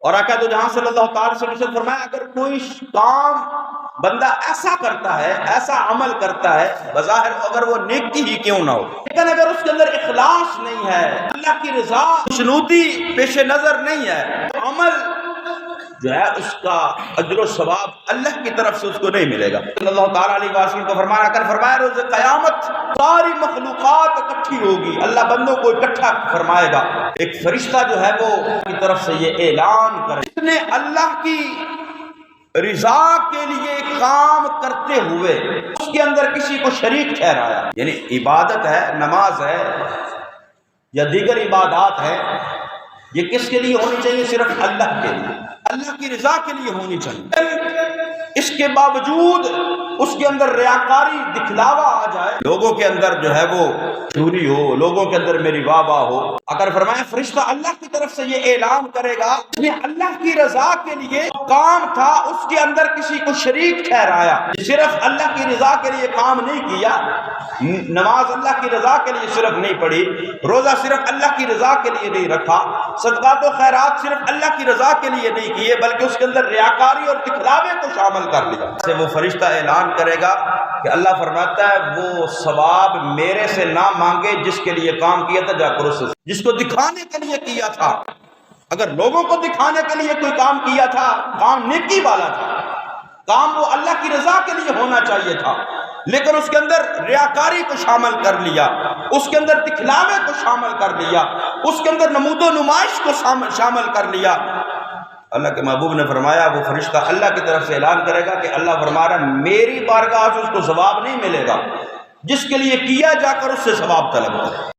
اور آقا دو جہاں صلی اللہ تعالی علیہ وسلم نے فرمایا اگر کوئی کام بندہ ایسا کرتا ہے، ایسا عمل کرتا ہے، بظاہر اگر وہ نیکی ہی کیوں نہ ہو، لیکن اگر اس کے اندر اخلاص نہیں ہے، اللہ کی رضا خوشنودی پیش نظر نہیں ہے، تو عمل جو ہے اس کا اجر و ثواب اللہ کی طرف سے اس کو نہیں ملے گا۔ صلی اللہ تعالیٰ علیہ وسلم کو فرمایا روز قیامت ساری مخلوقات اکٹھی ہوگی، اللہ بندوں کو اکٹھا فرمائے گا، ایک فرشتہ جو ہے وہ کی طرف سے یہ اعلان کرے جس نے اللہ کی رضا کے لیے کام کرتے ہوئے اس کے اندر کسی کو شریک ٹھہرایا، یعنی عبادت ہے، نماز ہے یا دیگر عبادات ہے، یہ کس کے لیے ہونی چاہیے؟ صرف اللہ کے لیے، اللہ کی رضا کے لیے ہونی چاہیے۔ اس کے باوجود اس کے اندر ریاکاری دکھلاوا آ جائے، لوگوں کے اندر جو ہے وہ چوری ہو، لوگوں کے اندر میری واہ واہ ہو، اگر فرمایا فرشتہ اللہ کی طرف سے یہ اعلان کرے گا اس نے اللہ کی رضا کے لیے کام تھا اس کے اندر کسی کو شریک ٹھہرایا، صرف اللہ کی رضا کے لیے کام نہیں کیا، نماز اللہ کی رضا کے لیے صرف نہیں پڑھی، روزہ صرف اللہ کی رضا کے لیے نہیں رکھا، صدقات و خیرات صرف اللہ کی رضا کے لیے نہیں کیے، بلکہ اس کے اندر ریاکاری اور دکھلاوے کو شامل کر لیا، سے وہ فرشتہ اعلان کرے گا کہ اللہ فرماتا ہے وہ ثواب میرے سے نہ مانگے جس کے لیے کام کیا تھا، جا کر اس سے جس کو دکھانے کے لیے کیا تھا، اگر لوگوں کو دکھانے کے لیے کوئی کام کیا تھا، کام نیکی والا تھا، کام وہ اللہ کی رضا کے لیے ہونا چاہیے تھا، لیکن اس کے اندر ریاکاری کو شامل کر لیا، اس کے اندر دکھلاوے کو شامل کر لیا، اس کے اندر نمود و نمائش کو شامل کر لیا، اللہ کے محبوب نے فرمایا وہ فرشتہ اللہ کی طرف سے اعلان کرے گا کہ اللہ فرما رہا میری بارگاہ سے اس کو ثواب نہیں ملے گا، جس کے لیے کیا جا کر اس سے ثواب طلب کرے۔